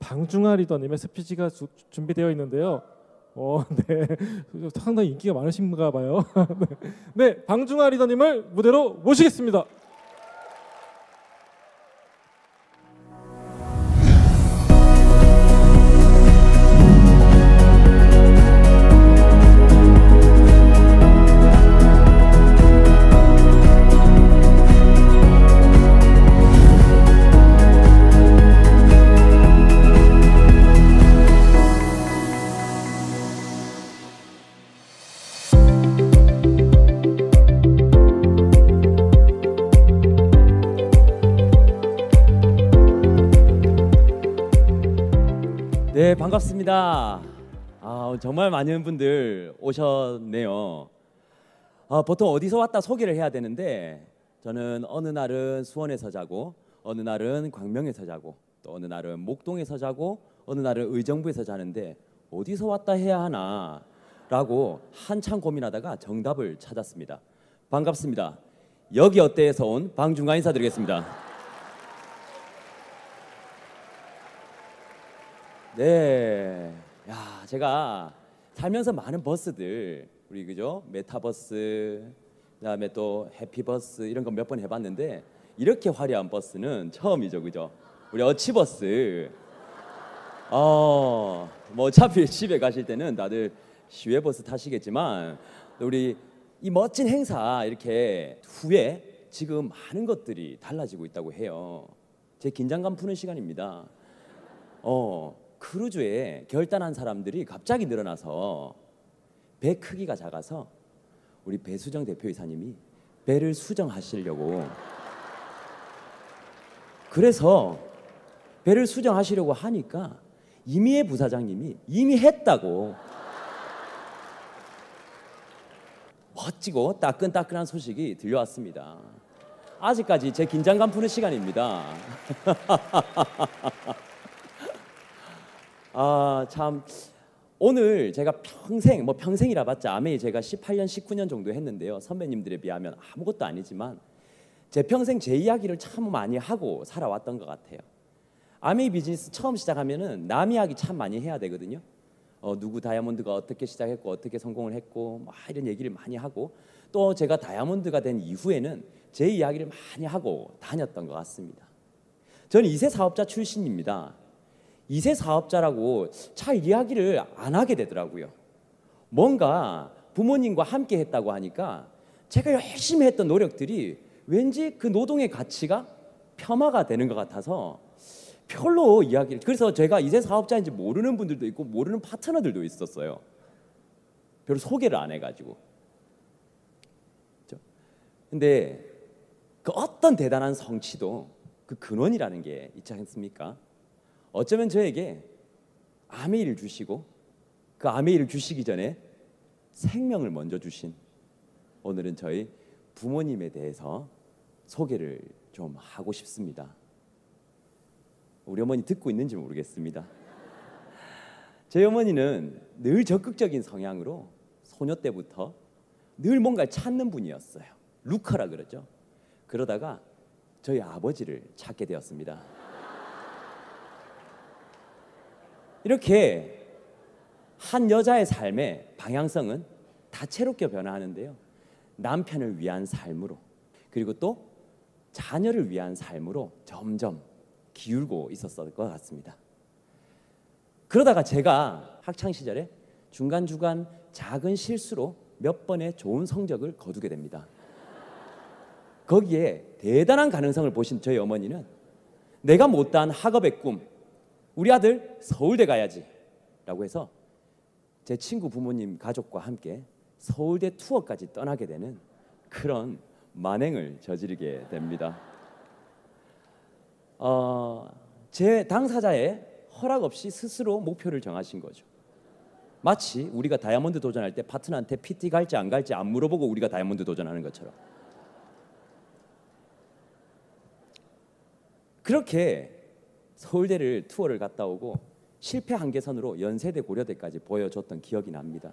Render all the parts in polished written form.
방중아 리더님의 스피치가 준비되어 있는데요. 네, 상당히 인기가 많으신가 봐요. 네, 방중아 리더님을 무대로 모시겠습니다. 네, 반갑습니다. 정말 많은 분들 오셨네요. 보통 어디서 왔다 소개를 해야 되는데 저는 어느 날은 수원에서 자고 어느 날은 광명에서 자고 또 어느 날은 목동에서 자고 어느 날은 의정부에서 자는데 어디서 왔다 해야 하나 라고 한참 고민하다가 정답을 찾았습니다. 반갑습니다. 여기 어때에서 온 방중아 인사드리겠습니다. 네, 제가 살면서 많은 버스들 우리 그죠? 메타버스, 그다음에 또 해피버스 이런 거 몇 번 해봤는데 이렇게 화려한 버스는 처음이죠, 그죠? 우리 어치버스. 뭐 어차피 집에 가실 때는 다들 시외버스 타시겠지만 우리 이 멋진 행사 이렇게 후에 지금 많은 것들이 달라지고 있다고 해요. 제 긴장감 푸는 시간입니다. 크루즈에 결단한 사람들이 갑자기 늘어나서 배 크기가 작아서 우리 배수정 대표이사님이 배를 수정하시려고 그래서 배를 수정하시려고 하니까 이미애 부사장님이 이미 했다고 멋지고 따끈따끈한 소식이 들려왔습니다. 아직까지 제 긴장감 푸는 시간입니다. 참 오늘 제가 평생이라 봤자 아메이 제가 18년 19년 정도 했는데요. 선배님들에 비하면 아무것도 아니지만 제 평생 제 이야기를 참 많이 하고 살아왔던 것 같아요. 아메이 비즈니스 처음 시작하면은 남 이야기 참 많이 해야 되거든요. 누구 다이아몬드가 어떻게 시작했고 어떻게 성공을 했고 막 이런 얘기를 많이 하고 또 제가 다이아몬드가 된 이후에는 제 이야기를 많이 하고 다녔던 것 같습니다. 저는 2세 사업자 출신입니다. 2세 사업자라고 잘 이야기를 안 하게 되더라고요. 뭔가 부모님과 함께 했다고 하니까 제가 열심히 했던 노력들이 왠지 그 노동의 가치가 폄하가 되는 것 같아서 별로 이야기를, 그래서 제가 2세 사업자인지 모르는 분들도 있고 모르는 파트너들도 있었어요. 별로 소개를 안 해가지고. 근데 그 어떤 대단한 성취도 그 근원이라는 게 있지 않습니까? 어쩌면 저에게 아메이를 주시고 그 아메이를 주시기 전에 생명을 먼저 주신 오늘은 저희 부모님에 대해서 소개를 좀 하고 싶습니다. 우리 어머니 듣고 있는지 모르겠습니다. 제 어머니는 늘 적극적인 성향으로 소녀 때부터 늘 뭔가를 찾는 분이었어요. 루커라 그러죠. 그러다가 저희 아버지를 찾게 되었습니다. 이렇게 한 여자의 삶의 방향성은 다채롭게 변화하는데요. 남편을 위한 삶으로 그리고 또 자녀를 위한 삶으로 점점 기울고 있었을 것 같습니다. 그러다가 제가 학창시절에 중간중간 작은 실수로 몇 번의 좋은 성적을 거두게 됩니다. 거기에 대단한 가능성을 보신 저희 어머니는 내가 못다한 학업의 꿈, 우리 아들 서울대 가야지 라고 해서 제 친구 부모님 가족과 함께 서울대 투어까지 떠나게 되는 그런 만행을 저지르게 됩니다. 제 당사자의 허락 없이 스스로 목표를 정하신 거죠. 마치 우리가 다이아몬드 도전할 때 파트너한테 PT 갈지 안 갈지 안 물어보고 우리가 다이아몬드 도전하는 것처럼. 그렇게 서울대를 투어를 갔다 오고 실패 한계선으로 연세대 고려대까지 보여줬던 기억이 납니다.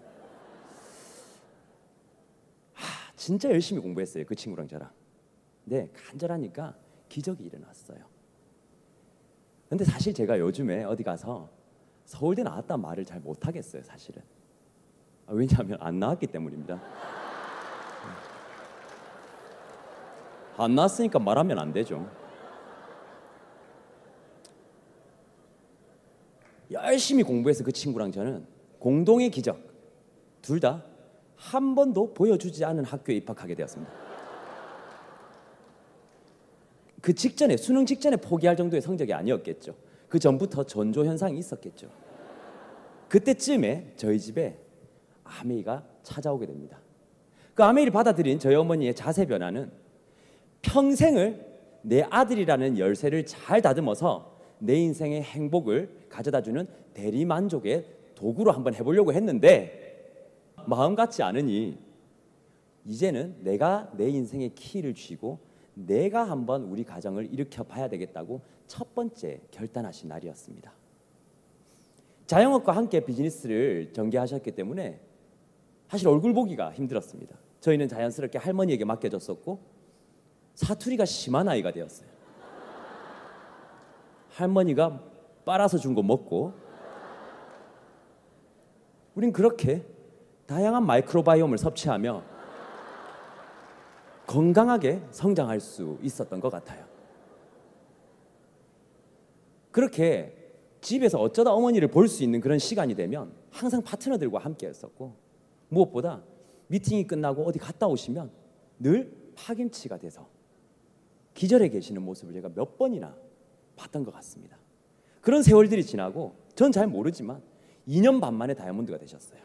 진짜 열심히 공부했어요. 그 친구랑 저랑. 네, 간절하니까 기적이 일어났어요. 근데 사실 제가 요즘에 어디 가서 서울대 나왔단 말을 잘 못하겠어요, 사실은. 왜냐하면 안 나왔기 때문입니다. 안 나왔으니까 말하면 안 되죠. 열심히 공부해서 그 친구랑 저는 공동의 기적, 둘 다 한 번도 보여주지 않은 학교에 입학하게 되었습니다. 그 직전에, 수능 직전에 포기할 정도의 성적이 아니었겠죠. 그 전부터 전조 현상이 있었겠죠. 그때쯤에 저희 집에 아메이가 찾아오게 됩니다. 그 아메이를 받아들인 저희 어머니의 자세 변화는 평생을 내 아들이라는 열쇠를 잘 다듬어서 내 인생의 행복을 가져다주는 대리만족의 도구로 한번 해보려고 했는데 마음 같지 않으니 이제는 내가 내 인생의 키를 쥐고 내가 한번 우리 가정을 일으켜 봐야 되겠다고 첫 번째 결단하신 날이었습니다. 자영업과 함께 비즈니스를 전개하셨기 때문에 사실 얼굴 보기가 힘들었습니다. 저희는 자연스럽게 할머니에게 맡겨졌었고 사투리가 심한 아이가 되었어요. 할머니가 빨아서 준 거 먹고 우린 그렇게 다양한 마이크로바이옴을 섭취하며 건강하게 성장할 수 있었던 것 같아요. 그렇게 집에서 어쩌다 어머니를 볼 수 있는 그런 시간이 되면 항상 파트너들과 함께 했었고 무엇보다 미팅이 끝나고 어디 갔다 오시면 늘 파김치가 돼서 기절해 계시는 모습을 제가 몇 번이나 봤던 것 같습니다. 그런 세월들이 지나고 전 잘 모르지만 2년 반 만에 다이아몬드가 되셨어요.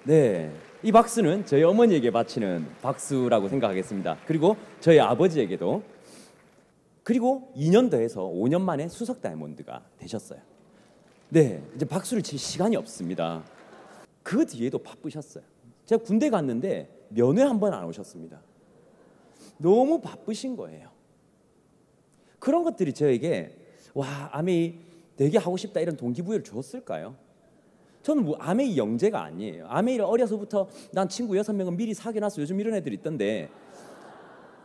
네, 이 박수는 저희 어머니에게 바치는 박수라고 생각하겠습니다. 그리고 저희 아버지에게도. 그리고 2년 더해서 5년 만에 수석 다이아몬드가 되셨어요. 네, 이제 박수를 칠 시간이 없습니다. 그 뒤에도 바쁘셨어요. 제가 군대 갔는데 면회 한 번 안 오셨습니다. 너무 바쁘신 거예요. 그런 것들이 저에게 와, 아메이 되게 하고 싶다 이런 동기부여를 줬을까요? 저는 뭐 아메이 영재가 아니에요. 아메이를 어려서부터 난 친구 6명은 미리 사귀어놨어. 요즘 이런 애들이 있던데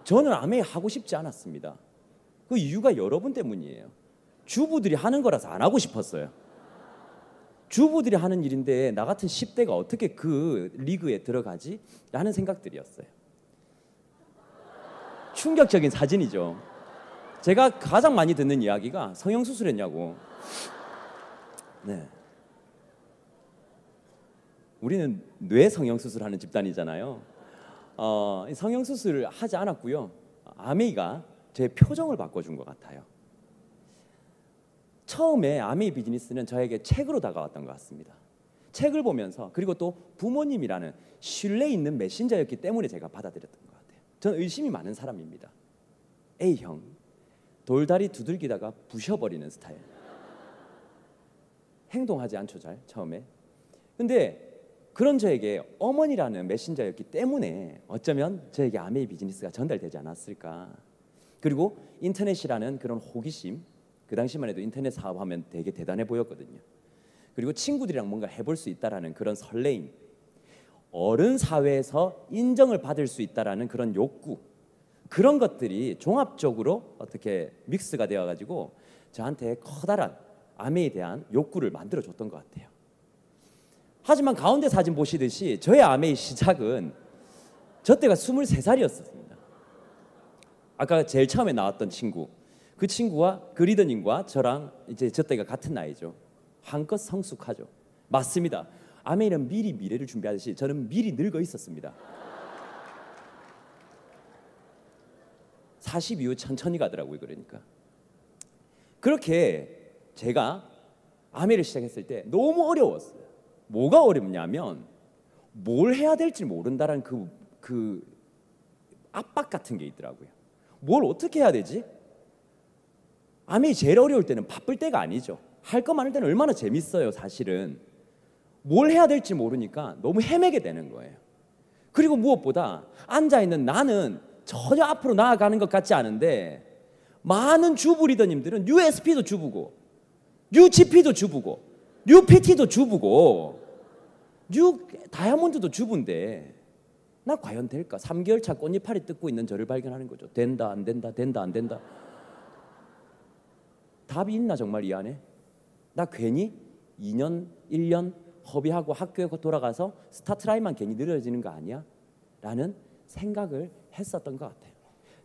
저는 아메이 하고 싶지 않았습니다. 그 이유가 여러분 때문이에요. 주부들이 하는 거라서 안 하고 싶었어요. 주부들이 하는 일인데 나 같은 10대가 어떻게 그 리그에 들어가지? 라는 생각들이었어요. 충격적인 사진이죠. 제가 가장 많이 듣는 이야기가 성형수술했냐고. 네. 우리는 뇌 성형수술하는 집단이잖아요. 성형수술을 하지 않았고요. 아메이가 제 표정을 바꿔준 것 같아요. 처음에 아메이 비즈니스는 저에게 책으로 다가왔던 것 같습니다. 책을 보면서 그리고 또 부모님이라는 신뢰 있는 메신저였기 때문에 제가 받아들였던 것 같아요. 저는 의심이 많은 사람입니다. A형, 돌다리 두들기다가 부셔버리는 스타일. 행동하지 않죠, 잘 처음에. 근데 그런 저에게 어머니라는 메신저였기 때문에 어쩌면 저에게 아메이 비즈니스가 전달되지 않았을까. 그리고 인터넷이라는 그런 호기심, 그 당시만 해도 인터넷 사업하면 되게 대단해 보였거든요. 그리고 친구들이랑 뭔가 해볼 수 있다라는 그런 설레임, 어른 사회에서 인정을 받을 수 있다라는 그런 욕구, 그런 것들이 종합적으로 어떻게 믹스가 되어가지고 저한테 커다란 아메이에 대한 욕구를 만들어줬던 것 같아요. 하지만 가운데 사진 보시듯이 저의 아메이 시작은 저 때가 23살이었습니다. 아까 제일 처음에 나왔던 친구, 그 친구와 그 리더님과 저랑 이제 저 때가 같은 나이죠. 한껏 성숙하죠. 맞습니다. 아메이는 미리 미래를 준비하듯이 저는 미리 늙어 있었습니다. 40 이후 천천히 가더라고요. 그러니까 그렇게 제가 아메이를 시작했을 때 너무 어려웠어요. 뭐가 어렵냐면 뭘 해야 될지 모른다라는 그 압박 같은 게 있더라고요. 뭘 어떻게 해야 되지? 아메이 제일 어려울 때는 바쁠 때가 아니죠. 할 거 많을 때는 얼마나 재밌어요. 사실은 뭘 해야 될지 모르니까 너무 헤매게 되는 거예요. 그리고 무엇보다 앉아있는 나는 전혀 앞으로 나아가는 것 같지 않은데 많은 주부 리더님들은 USP도 주부고 UGP도 주부고 UPT도 주부고 다이아몬드도 주부인데 나 과연 될까? 3개월 차 꽃잎파리 뜯고 있는 저를 발견하는 거죠. 된다 안 된다, 된다 안 된다. 답이 있나 정말 이 안에? 나 괜히 2년, 1년 허비하고 학교에 돌아가서 스타트 라인만 괜히 느려지는 거 아니야? 라는 생각을 했었던 것 같아요.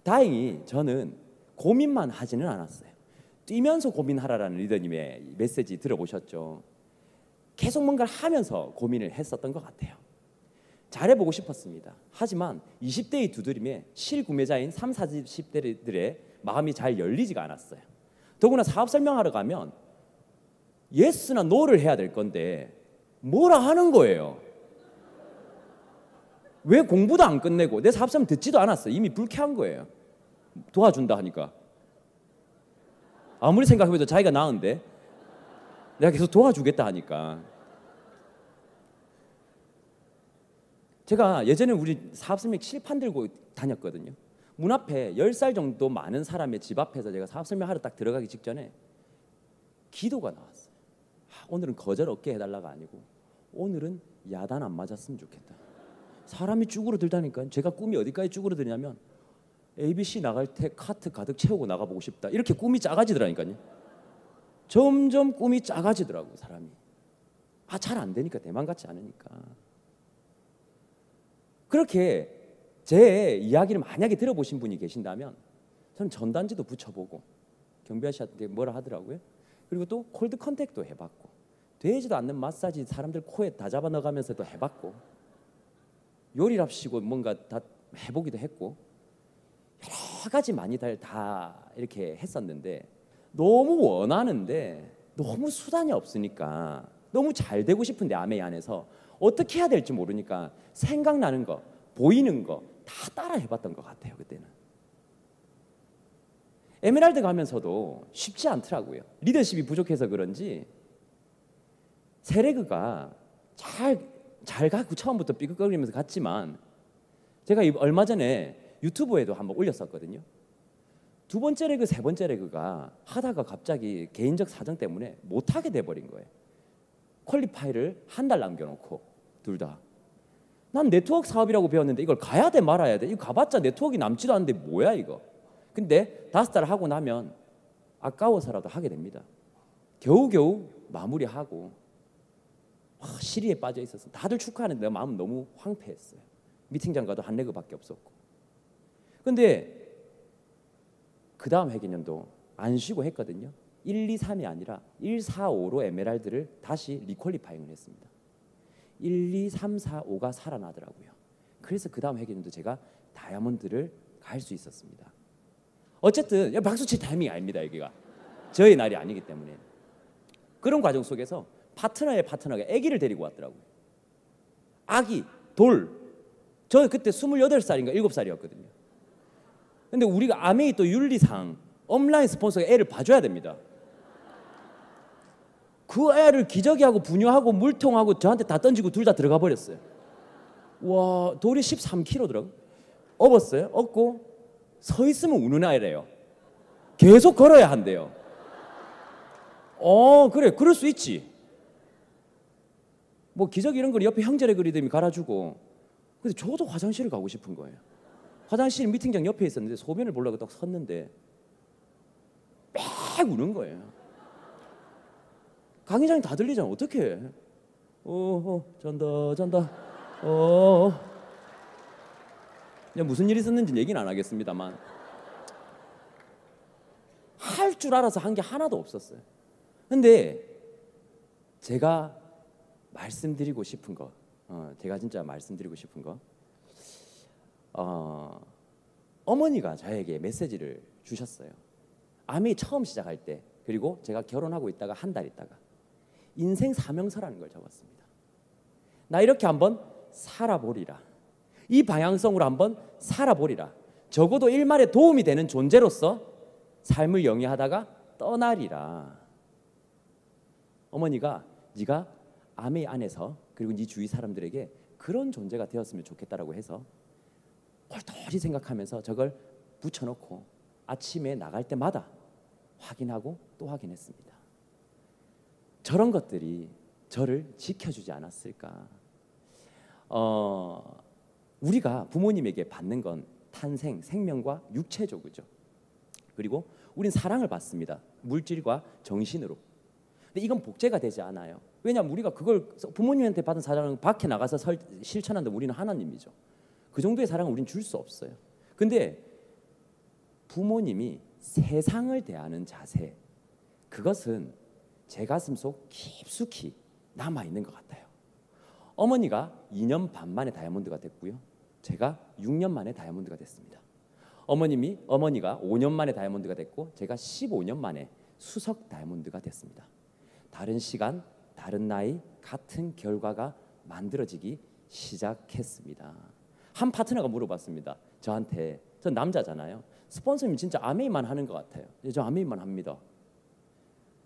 다행히 저는 고민만 하지는 않았어요. 뛰면서 고민하라라는 리더님의 메시지 들어보셨죠? 계속 뭔가를 하면서 고민을 했었던 것 같아요. 잘해보고 싶었습니다. 하지만 20대의 두드림에 실구매자인 3, 40대들의 마음이 잘 열리지가 않았어요. 더구나 사업 설명하러 가면 예스나 노를 해야 될 건데 뭐라 하는 거예요. 왜 공부도 안 끝내고 내 사업 설명 듣지도 않았어요. 이미 불쾌한 거예요. 도와준다 하니까. 아무리 생각해도 자기가 나은데 내가 계속 도와주겠다 하니까. 제가 예전에 우리 사업 설명 칠판 들고 다녔거든요. 문 앞에 10살 정도 많은 사람의 집 앞에서 제가 사업 설명하러 딱 들어가기 직전에 기도가 나왔어요. 오늘은 거절 없게 해달라가 아니고 오늘은 야단 안 맞았으면 좋겠다. 사람이 쭈그러들다니까요. 제가 꿈이 어디까지 쭈그러드냐면 ABC 나갈 때 카트 가득 채우고 나가보고 싶다. 이렇게 꿈이 작아지더라니까요. 점점 꿈이 작아지더라고 사람이. 잘 안 되니까 대만 같지 않으니까. 그렇게 제 이야기를 만약에 들어보신 분이 계신다면 저는 전단지도 붙여보고 경비 아저씨한테 뭐라 하더라고요. 그리고 또 콜드 컨택도 해봤고 되지도 않는 마사지 사람들 코에 다 잡아 넣어가면서도 해봤고 요리랍시고 뭔가 다 해보기도 했고 여러 가지 많이 다 이렇게 했었는데 너무 원하는데 너무 수단이 없으니까 너무 잘 되고 싶은데 아메이 안에서 어떻게 해야 될지 모르니까 생각나는 거 보이는 거 다 따라 해봤던 것 같아요. 그때는 에메랄드 가면서도 쉽지 않더라고요. 리더십이 부족해서 그런지 세레그가 잘 가고 처음부터 삐걱거리면서 갔지만 제가 얼마 전에 유튜브에도 한번 올렸었거든요. 두 번째 레그, 세 번째 레그가 하다가 갑자기 개인적 사정 때문에 못하게 돼버린 거예요. 퀄리파이를 한 달 남겨놓고 둘 다. 난 네트워크 사업이라고 배웠는데 이걸 가야 돼 말아야 돼. 이거 가봤자 네트워크가 남지도 않는데 뭐야 이거. 근데 5달 하고 나면 아까워서라도 하게 됩니다. 겨우겨우 마무리하고 시리에 빠져 있었어. 다들 축하하는데 내 마음은 너무 황폐했어요. 미팅장 가도 한 레그밖에 없었고. 근데 그 다음 회계년도 안 쉬고 했거든요. 1, 2, 3이 아니라 1, 4, 5로 에메랄드를 다시 리퀄리파잉을 했습니다. 1, 2, 3, 4, 5가 살아나더라고요. 그래서 그 다음 회계년도 제가 다이아몬드를 갈 수 있었습니다. 어쨌든 박수칠 타이밍이 아닙니다. 여기가 저의 날이 아니기 때문에. 그런 과정 속에서 파트너의 파트너가 아기를 데리고 왔더라고요. 아기, 돌. 저 그때 28살인가 7살이었거든요. 근데 우리가 아메이 또 윤리상 업라인 스폰서가 애를 봐줘야 됩니다. 그 애를 기저귀하고 분유하고 물통하고 저한테 다 던지고 둘 다 들어가 버렸어요. 와, 돌이 13kg더라고. 업었어요. 업고 서 있으면 우는 아이래요. 계속 걸어야 한대요. 그래, 그럴 수 있지. 뭐 기저귀 이런 걸 옆에 형제래 그리더니 갈아주고. 근데 저도 화장실을 가고 싶은 거예요. 화장실 미팅장 옆에 있었는데 소변을 보려고 딱 섰는데 빽 우는 거예요. 강의장이 다 들리잖아. 어떡해. 잔다. 그냥 무슨 일이 있었는지 얘기는 안 하겠습니다만 할 줄 알아서 한 게 하나도 없었어요. 근데 제가 말씀드리고 싶은 거, 제가 진짜 말씀드리고 싶은 거, 어머니가 저에게 메시지를 주셨어요. 아메이 처음 시작할 때, 그리고 제가 결혼하고 있다가 한 달 있다가 인생 사명서라는 걸 적었습니다. 나 이렇게 한번 살아보리라. 이 방향성으로 한번 살아보리라. 적어도 일말에 도움이 되는 존재로서 삶을 영위하다가 떠나리라. 어머니가 네가 아메이 안에서 그리고 네 주위 사람들에게 그런 존재가 되었으면 좋겠다라고 해서 홀똘히 생각하면서 저걸 붙여놓고 아침에 나갈 때마다 확인하고 또 확인했습니다. 저런 것들이 저를 지켜주지 않았을까. 우리가 부모님에게 받는 건 탄생, 생명과 육체죠, 그죠? 그리고 우린 사랑을 받습니다. 물질과 정신으로. 근데 이건 복제가 되지 않아요. 왜냐하면 우리가 그걸 부모님한테 받은 사랑은 밖에 나가서 실천한다. 우리는 하나님이죠. 그 정도의 사랑을 우리는 줄 수 없어요. 근데 부모님이 세상을 대하는 자세, 그것은 제 가슴 속 깊숙이 남아있는 것 같아요. 어머니가 2년 반 만에 다이아몬드가 됐고요. 제가 6년 만에 다이아몬드가 됐습니다. 어머니가 5년 만에 다이아몬드가 됐고 제가 15년 만에 수석 다이아몬드가 됐습니다. 다른 시간, 다른 나이, 같은 결과가 만들어지기 시작했습니다. 한 파트너가 물어봤습니다. 저한테, 전 남자잖아요. 스폰서님 진짜 아메이만 하는 것 같아요. 저 아메이만 합니다.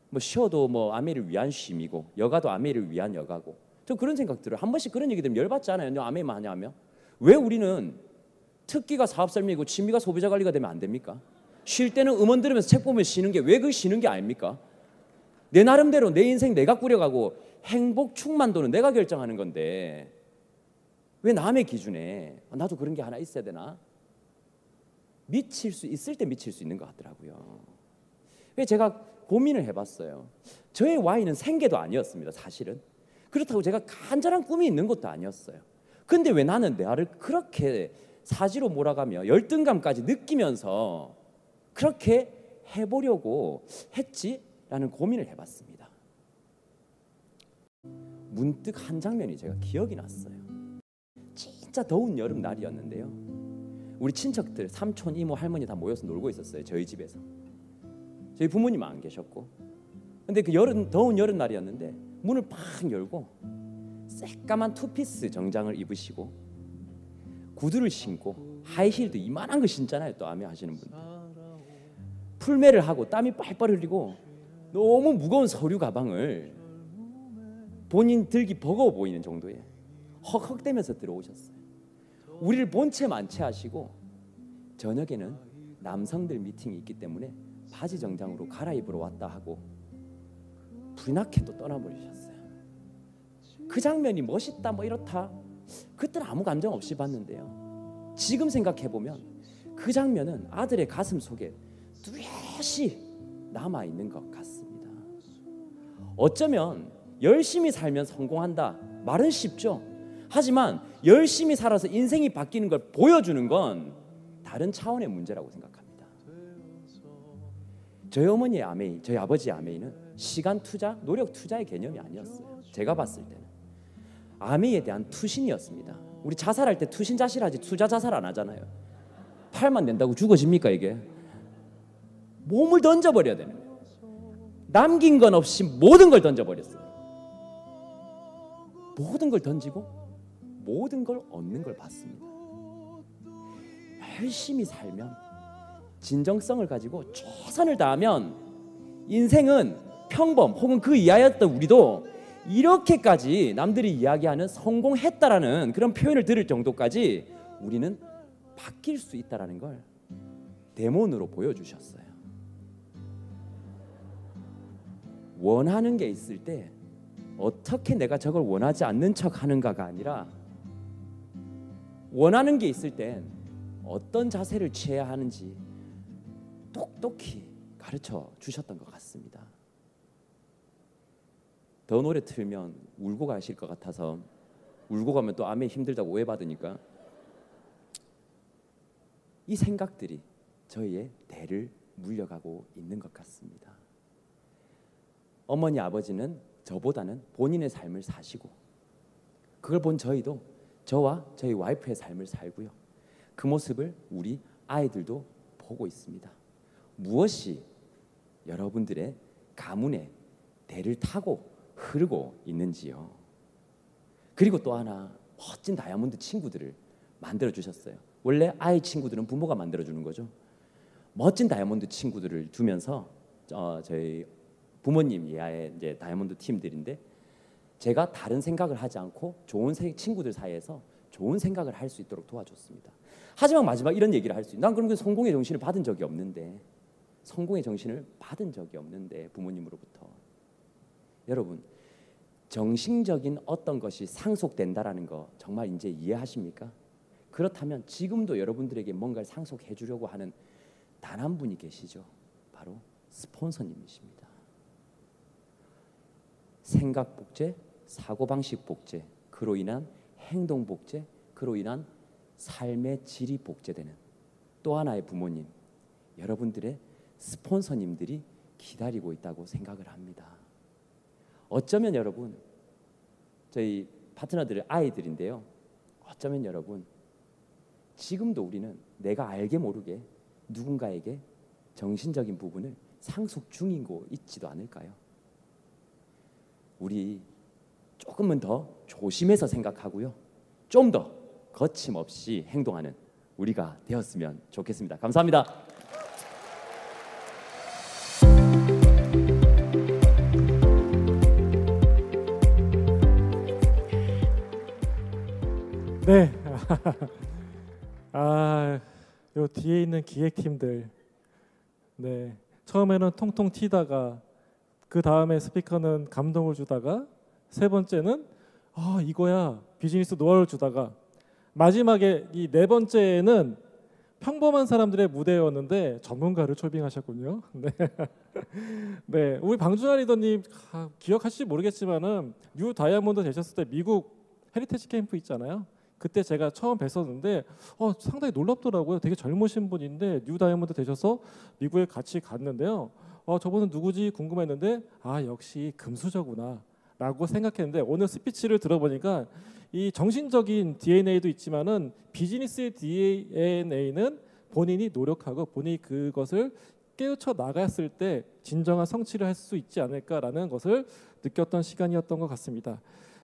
뭐 쉬어도 뭐 아메이를 위한 쉼이고 여가도 아메이를 위한 여가고. 저 그런 생각 들어요. 한 번씩 그런 얘기 들으면 열받지 않아요? 너 아메이만 하냐 하면. 왜 우리는 특기가 사업 설명이고 취미가 소비자 관리가 되면 안 됩니까? 쉴 때는 음원 들으면서 책 보면서 쉬는 게 왜 그 쉬는 게 아닙니까? 내 나름대로 내 인생 내가 꾸려가고 행복 충만도는 내가 결정하는 건데 왜 남의 기준에 나도 그런 게 하나 있어야 되나? 미칠 수 있을 때 미칠 수 있는 것 같더라고요. 그래서 제가 고민을 해봤어요. 저의 Y는 생계도 아니었습니다. 사실은. 그렇다고 제가 간절한 꿈이 있는 것도 아니었어요. 근데 왜 나는 나를 그렇게 사지로 몰아가며 열등감까지 느끼면서 그렇게 해보려고 했지라는 고민을 해봤습니다. 문득 한 장면이 제가 기억이 났어요. 진짜 더운 여름 날이었는데요. 우리 친척들, 삼촌, 이모, 할머니 다 모여서 놀고 있었어요. 저희 집에서. 저희 부모님은 안 계셨고. 근데 그 더운 여름 날이었는데 문을 팍 열고 새까만 투피스 정장을 입으시고 구두를 신고 하이힐도 이만한 거 신잖아요. 또 아메 하시는 분들. 풀매를 하고 땀이 빨빨 흘리고 너무 무거운 서류 가방을 본인 들기 버거워 보이는 정도에 헉헉대면서 들어오셨어요. 우리를 본체 만체하시고 저녁에는 남성들 미팅이 있기 때문에 바지 정장으로 갈아입으러 왔다 하고 불이 나게 또 떠나버리셨어요. 그 장면이 멋있다 뭐 이렇다 그때는 아무 감정 없이 봤는데요. 지금 생각해보면 그 장면은 아들의 가슴 속에 뚜렷이 남아있는 것 같습니다. 어쩌면 열심히 살면 성공한다 말은 쉽죠. 하지만 열심히 살아서 인생이 바뀌는 걸 보여주는 건 다른 차원의 문제라고 생각합니다. 저희 어머니의 아메이, 저희 아버지의 아메이는 시간 투자, 노력 투자의 개념이 아니었어요. 제가 봤을 때는 아메이에 대한 투신이었습니다. 우리 자살할 때 투신 자살하지 투자 자살 안 하잖아요. 팔만 낸다고 죽어집니까 이게? 몸을 던져버려야 되는 거예요. 남긴 건 없이 모든 걸 던져버렸어요. 모든 걸 던지고 모든 걸 얻는 걸 봤습니다. 열심히 살면 진정성을 가지고 최선을 다하면 인생은 평범 혹은 그 이하였던 우리도 이렇게까지 남들이 이야기하는 성공했다라는 그런 표현을 들을 정도까지 우리는 바뀔 수 있다라는 걸 데몬으로 보여주셨어요. 원하는 게 있을 때 어떻게 내가 저걸 원하지 않는 척 하는가가 아니라 원하는 게 있을 땐 어떤 자세를 취해야 하는지 똑똑히 가르쳐 주셨던 것 같습니다. 더 노래 틀면 울고 가실 것 같아서 울고 가면 또 아메 힘들다고 오해받으니까 이 생각들이 저희의 대를 물려가고 있는 것 같습니다. 어머니 아버지는 저보다는 본인의 삶을 사시고 그걸 본 저희도 저와 저희 와이프의 삶을 살고요. 그 모습을 우리 아이들도 보고 있습니다. 무엇이 여러분들의 가문의 대를 타고 흐르고 있는지요. 그리고 또 하나 멋진 다이아몬드 친구들을 만들어 주셨어요. 원래 아이 친구들은 부모가 만들어 주는 거죠. 멋진 다이아몬드 친구들을 두면서 저희 부모님 이하의 이제 다이아몬드 팀들인데 제가 다른 생각을 하지 않고 좋은 친구들 사이에서 좋은 생각을 할 수 있도록 도와줬습니다. 하지만 마지막 이런 얘기를 할 수 있어요. 난 그런 성공의 정신을 받은 적이 없는데 부모님으로부터 여러분 정신적인 어떤 것이 상속된다라는 거 정말 이제 이해하십니까? 그렇다면 지금도 여러분들에게 뭔가를 상속해 주려고 하는 단 한 분이 계시죠. 스폰서님이십니다. 생각 복제, 사고방식 복제, 그로 인한 행동 복제, 그로 인한 삶의 질이 복제되는 또 하나의 부모님, 여러분들의 스폰서님들이 기다리고 있다고 생각을 합니다. 어쩌면 여러분, 저희 파트너들의 아이들인데요. 어쩌면 여러분, 지금도 우리는 내가 알게 모르게 누군가에게 정신적인 부분을 상속 중이고 있지도 않을까요? 우리 조금은 더 조심해서 생각하고요. 좀 더 거침없이 행동하는 우리가 되었으면 좋겠습니다. 감사합니다. 네. 요 뒤에 있는 기획팀들, 네, 처음에는 통통 튀다가 그 다음에 스피커는 감동을 주다가 세 번째는 이거야 비즈니스 노하우를 주다가 마지막에 이 네 번째는 평범한 사람들의 무대였는데 전문가를 초빙하셨군요. 네, 네, 우리 방준하 리더님 기억하실지 모르겠지만은 뉴 다이아몬드 되셨을 때 미국 헤리테지 캠프 있잖아요. 그때 제가 처음 뵀었는데 상당히 놀랍더라고요. 되게 젊으신 분인데 뉴 다이아몬드 되셔서 미국에 같이 갔는데요. 저분은 누구지 궁금했는데 역시 금수저구나 라고 생각했는데 오늘 스피치를 들어보니까 이 정신적인 DNA도 있지만은 비즈니스의 DNA는 본인이 노력하고 본인이 그것을 깨우쳐 나갔을 때 진정한 성취를 할 수 있지 않을까라는 것을 느꼈던 시간이었던 것 같습니다.